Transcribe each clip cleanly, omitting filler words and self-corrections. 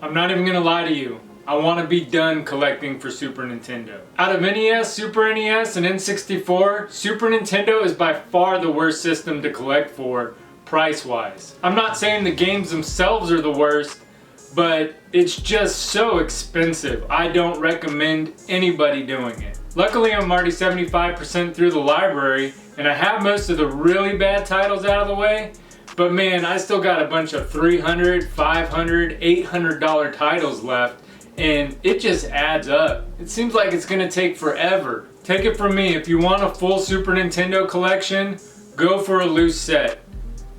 I'm not even gonna lie to you. I want to be done collecting for Super Nintendo. Out of NES, Super NES, and N64, Super Nintendo is by far the worst system to collect for, price-wise. I'm not saying the games themselves are the worst, but it's just so expensive. I don't recommend anybody doing it. Luckily, I'm already 75% through the library, and I have most of the really bad titles out of the way, but man, I still got a bunch of $300, $500, $800 titles left, and it just adds up. It seems like it's gonna take forever. Take it from me, if you want a full Super Nintendo collection, go for a loose set.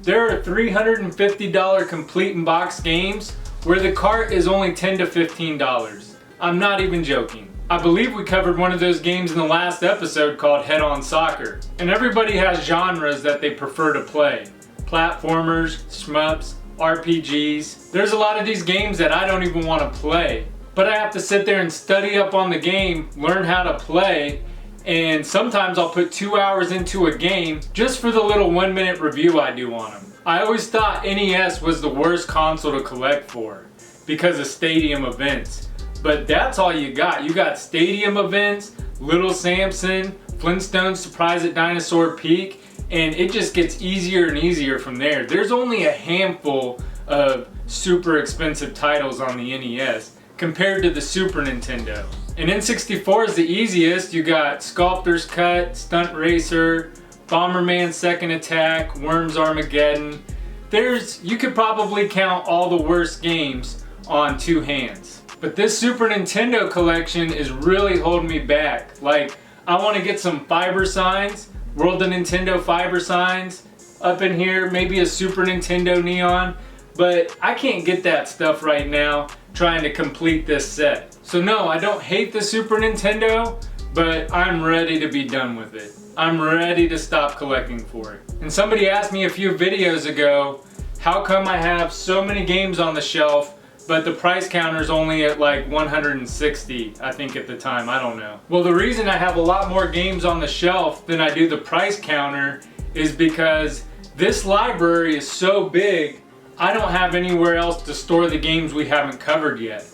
There are $350 complete in box games where the cart is only $10 to $15. I'm not even joking. I believe we covered one of those games in the last episode called Head On Soccer. And everybody has genres that they prefer to play. Platformers, shmups, RPGs. There's a lot of these games that I don't even want to play. But I have to sit there and study up on the game, learn how to play, and sometimes I'll put 2 hours into a game just for the little 1-minute review I do on them. I always thought NES was the worst console to collect for because of stadium events. But that's all you got. You got stadium events, Little Samson, Flintstones Surprise at Dinosaur Peak, and it just gets easier and easier from there. There's only a handful of super expensive titles on the NES compared to the Super Nintendo. And N64 is the easiest. You got Sculptor's Cut, Stunt Racer, Bomberman Second Attack, Worms Armageddon. You could probably count all the worst games on 2 hands. But this Super Nintendo collection is really holding me back. Like, I want to get some fiber signs, World of Nintendo fiber signs up in here, maybe a Super Nintendo neon, but I can't get that stuff right now trying to complete this set. So no, I don't hate the Super Nintendo, but I'm ready to be done with it. I'm ready to stop collecting for it. And somebody asked me a few videos ago, how come I have so many games on the shelf, but the price counter's only at like 160, I think at the time, I don't know. Well, the reason I have a lot more games on the shelf than I do the price counter is because this library is so big, I don't have anywhere else to store the games we haven't covered yet.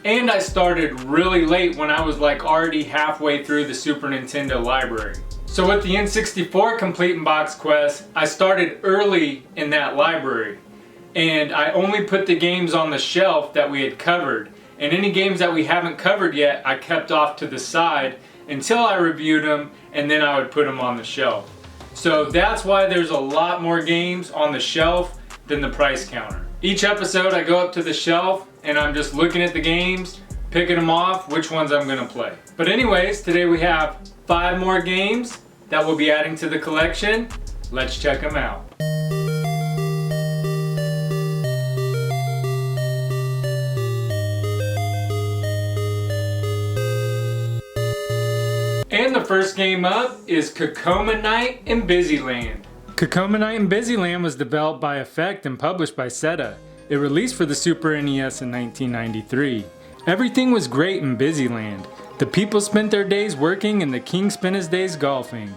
And I started really late when I was like already halfway through the Super Nintendo library. So with the N64 Complete in Box Quest, I started early in that library. And I only put the games on the shelf that we had covered. And any games that we haven't covered yet, I kept off to the side until I reviewed them, and then I would put them on the shelf. So that's why there's a lot more games on the shelf than the price counter. Each episode I go up to the shelf and I'm just looking at the games, picking them off, which ones I'm gonna play. But anyways, today we have 5 more games that we'll be adding to the collection. Let's check them out. And the first game up is Cacoma Knight and Bizyland. Cacoma Knight and Bizyland was developed by Effect and published by Seta. It released for the Super NES in 1993. Everything was great in Bizyland. The people spent their days working and the king spent his days golfing.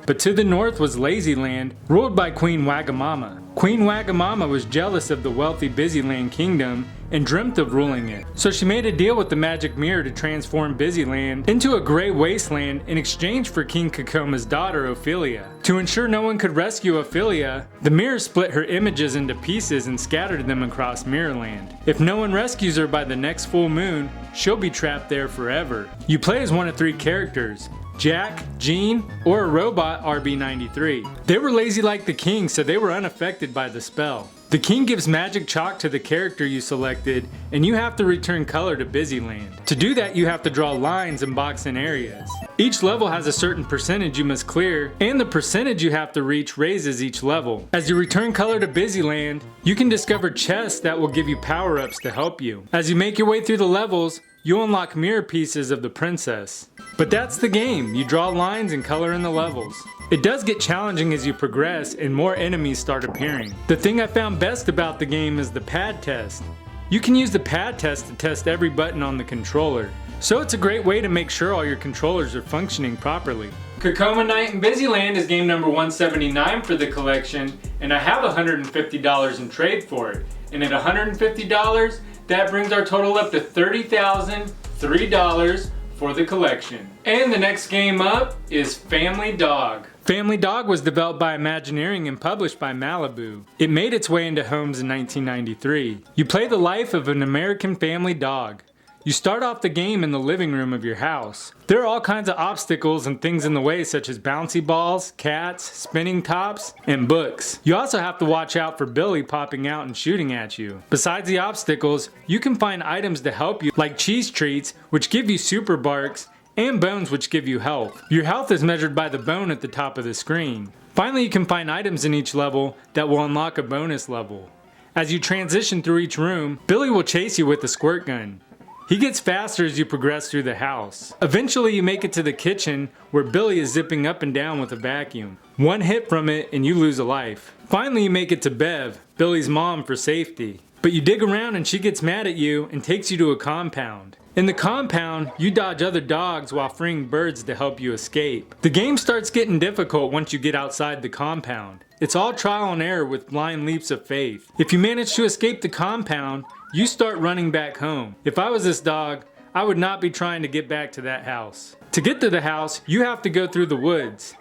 But to the north was Lazyland, ruled by Queen Wagamama. Queen Wagamama was jealous of the wealthy Bizyland kingdom and dreamt of ruling it. So she made a deal with the magic mirror to transform Bizyland into a great wasteland in exchange for King Cacoma's daughter Ophelia. To ensure no one could rescue Ophelia, the mirror split her images into pieces and scattered them across Mirrorland. If no one rescues her by the next full moon, she'll be trapped there forever. You play as one of 3 characters: Jack, Jean, or a robot RB93. They were lazy like the king, so they were unaffected by the spell. The king gives magic chalk to the character you selected, and you have to return color to Bizyland. To do that, you have to draw lines and box in areas. Each level has a certain percentage you must clear, and the percentage you have to reach raises each level. As you return color to Bizyland, you can discover chests that will give you power-ups to help you. As you make your way through the levels, you'll unlock mirror pieces of the princess. But that's the game. You draw lines and color in the levels. It does get challenging as you progress and more enemies start appearing. The thing I found best about the game is the pad test. You can use the pad test to test every button on the controller. So it's a great way to make sure all your controllers are functioning properly. Cacoma Knight and Bizyland is game number 179 for the collection, and I have $150 in trade for it. And at $150, that brings our total up to $30,003 for the collection. And the next game up is Family Dog. Family Dog was developed by Imagineering and published by Malibu. It made its way into homes in 1993. You play the life of an American family dog. You start off the game in the living room of your house. There are all kinds of obstacles and things in the way, such as bouncy balls, cats, spinning tops, and books. You also have to watch out for Billy popping out and shooting at you. Besides the obstacles, you can find items to help you, like cheese treats, which give you super barks, and bones, which give you health. Your health is measured by the bone at the top of the screen. Finally, you can find items in each level that will unlock a bonus level. As you transition through each room, Billy will chase you with a squirt gun. He gets faster as you progress through the house. Eventually you make it to the kitchen where Billy is zipping up and down with a vacuum. One hit from it and you lose a life. Finally you make it to Bev, Billy's mom, for safety. But you dig around and she gets mad at you and takes you to a compound. In the compound, you dodge other dogs while freeing birds to help you escape. The game starts getting difficult once you get outside the compound. It's all trial and error with blind leaps of faith. If you manage to escape the compound, you start running back home. If I was this dog, I would not be trying to get back to that house. To get to the house, you have to go through the woods.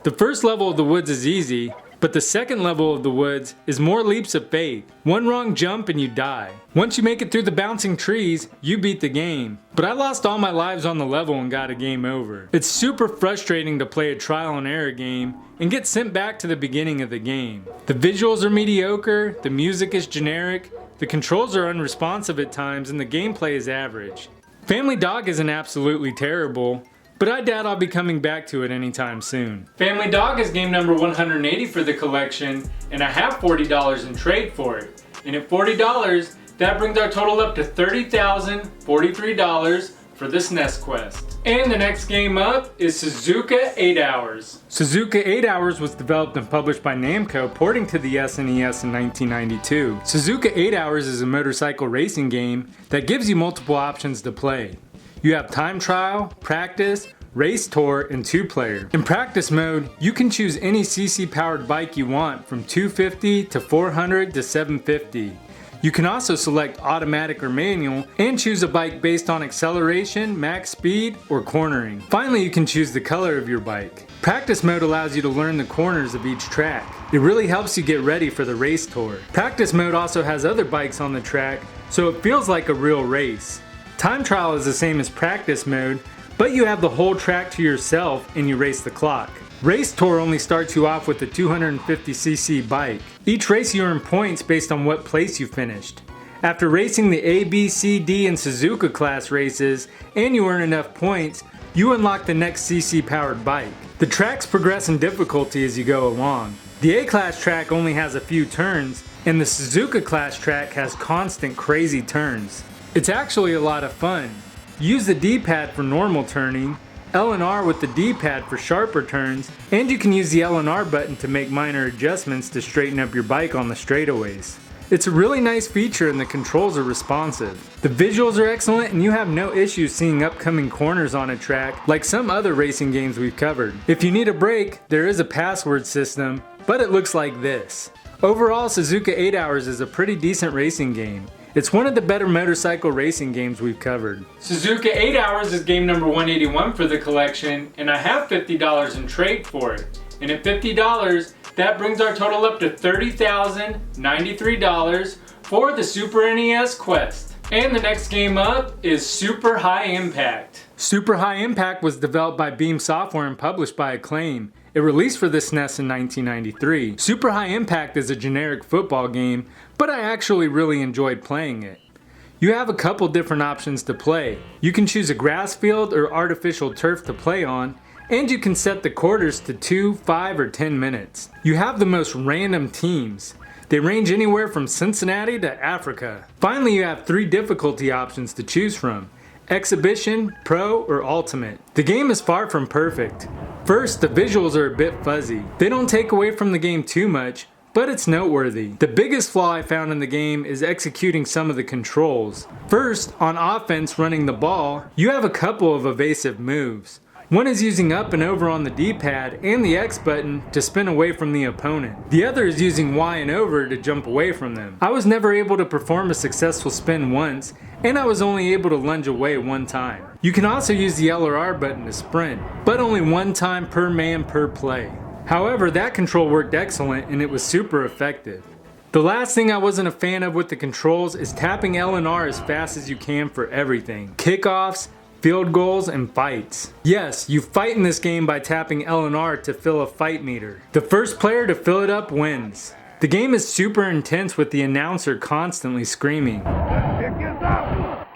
The first level of the woods is easy, but the second level of the woods is more leaps of faith. One wrong jump and you die. Once you make it through the bouncing trees, you beat the game. But I lost all my lives on the level and got a game over. It's super frustrating to play a trial and error game and get sent back to the beginning of the game. The visuals are mediocre, the music is generic, the controls are unresponsive at times, and the gameplay is average. Family Dog isn't absolutely terrible, but I doubt I'll be coming back to it anytime soon. Family Dog is game number 180 for the collection, and I have $40 in trade for it. And at $40, that brings our total up to $30,043 for the SNES quest. And the next game up is Suzuka 8 Hours. Suzuka 8 Hours was developed and published by Namco, porting to the SNES in 1992. Suzuka 8 Hours is a motorcycle racing game that gives you multiple options to play. You have time trial, practice, race tour, and 2-player. In practice mode, you can choose any CC powered bike you want from 250 to 400 to 750. You can also select automatic or manual and choose a bike based on acceleration, max speed, or cornering. Finally, you can choose the color of your bike. Practice mode allows you to learn the corners of each track. It really helps you get ready for the race tour. Practice mode also has other bikes on the track, so it feels like a real race. Time trial is the same as practice mode, but you have the whole track to yourself and you race the clock. Race Tour only starts you off with a 250cc bike. Each race you earn points based on what place you finished. After racing the A, B, C, D, and Suzuka class races, and you earn enough points, you unlock the next CC powered bike. The tracks progress in difficulty as you go along. The A class track only has a few turns, and the Suzuka class track has constant crazy turns. It's actually a lot of fun. Use the D-pad for normal turning, L and R with the D-pad for sharper turns, and you can use the L and R button to make minor adjustments to straighten up your bike on the straightaways. It's a really nice feature and the controls are responsive. The visuals are excellent and you have no issues seeing upcoming corners on a track like some other racing games we've covered. If you need a break, there is a password system, but it looks like this. Overall, Suzuka 8 Hours is a pretty decent racing game. It's one of the better motorcycle racing games we've covered. Suzuka 8 Hours is game number 181 for the collection, and I have $50 in trade for it. And at $50, that brings our total up to $30,093 for the Super NES Quest. And the next game up is Super High Impact. Super High Impact was developed by Beam Software and published by Acclaim. It released for the SNES in 1993. Super High Impact is a generic football game, but I actually really enjoyed playing it. You have a couple different options to play. You can choose a grass field or artificial turf to play on, and you can set the quarters to 2, 5, or 10 minutes. You have the most random teams. They range anywhere from Cincinnati to Africa. Finally, you have 3 difficulty options to choose from: Exhibition, Pro, or Ultimate. The game is far from perfect. First, the visuals are a bit fuzzy. They don't take away from the game too much, but it's noteworthy. The biggest flaw I found in the game is executing some of the controls. First, on offense running the ball, you have a couple of evasive moves. One is using up and over on the D-pad and the X button to spin away from the opponent. The other is using Y and over to jump away from them. I was never able to perform a successful spin once, and I was only able to lunge away one time. You can also use the L or R button to sprint, but only one time per man per play. However, that control worked excellent and it was super effective. The last thing I wasn't a fan of with the controls is tapping L and R as fast as you can for everything. Kickoffs, field goals, and fights. Yes, you fight in this game by tapping L and R to fill a fight meter. The first player to fill it up wins. The game is super intense with the announcer constantly screaming. It gets up,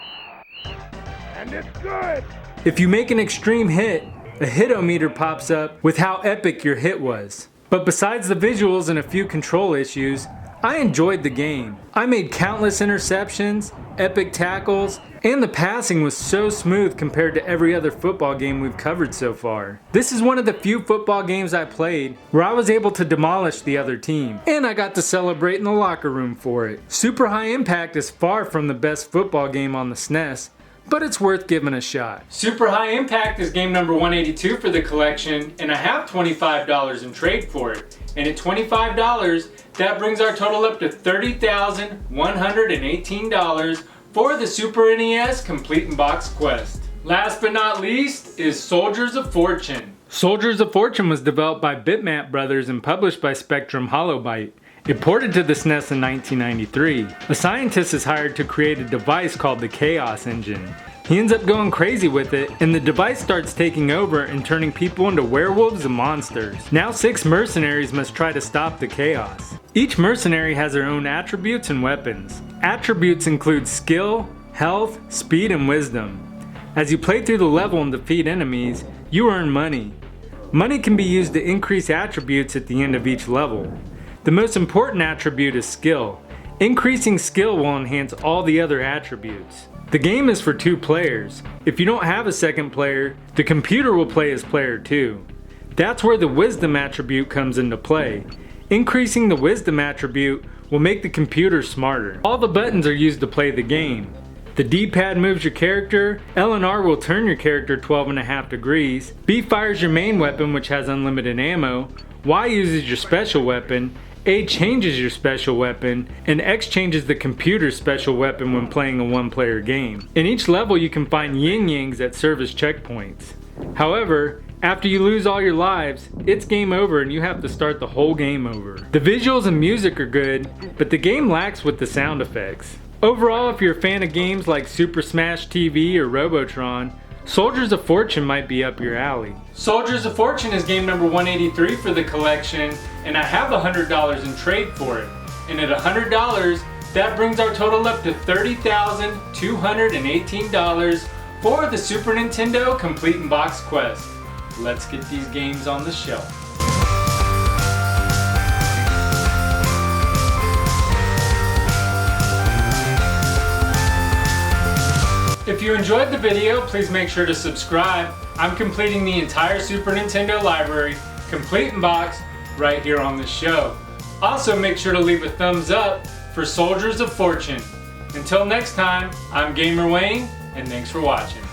and it's good. If you make an extreme hit, a hit-o-meter pops up with how epic your hit was. But besides the visuals and a few control issues, I enjoyed the game. I made countless interceptions, epic tackles, and the passing was so smooth compared to every other football game we've covered so far. This is one of the few football games I played where I was able to demolish the other team, and I got to celebrate in the locker room for it. Super High Impact is far from the best football game on the SNES, but it's worth giving a shot. Super High Impact is game number 182 for the collection, and I have $25 in trade for it. And at $25, that brings our total up to $30,118 for the Super NES Complete in Box Quest. Last but not least is Soldiers of Fortune. Soldiers of Fortune was developed by Bitmap Brothers and published by Spectrum Holobyte. It ported to the SNES in 1993. A scientist is hired to create a device called the Chaos Engine. He ends up going crazy with it, and the device starts taking over and turning people into werewolves and monsters. Now 6 mercenaries must try to stop the chaos. Each mercenary has their own attributes and weapons. Attributes include skill, health, speed, and wisdom. As you play through the level and defeat enemies, you earn money. Money can be used to increase attributes at the end of each level. The most important attribute is skill. Increasing skill will enhance all the other attributes. The game is for 2 players. If you don't have a second player, the computer will play as player 2. That's where the wisdom attribute comes into play. Increasing the wisdom attribute will make the computer smarter. All the buttons are used to play the game. The D-pad moves your character, L and R will turn your character 12.5 degrees, B fires your main weapon which has unlimited ammo, Y uses your special weapon, A changes your special weapon, and X changes the computer's special weapon when playing a 1-player game. In each level you can find yin-yangs that serve as checkpoints. However, after you lose all your lives, it's game over and you have to start the whole game over. The visuals and music are good, but the game lacks with the sound effects. Overall, if you're a fan of games like Super Smash TV or Robotron, Soldiers of Fortune might be up your alley. Soldiers of Fortune is game number 183 for the collection, and I have $100 in trade for it. And at $100, that brings our total up to $30,218 for the Super Nintendo Complete in Box Quest. Let's get these games on the shelf. If you enjoyed the video, please make sure to subscribe. I'm completing the entire Super Nintendo library, complete in box, right here on this show. Also make sure to leave a thumbs up for Soldiers of Fortune. Until next time, I'm Gamer Wayne, and thanks for watching.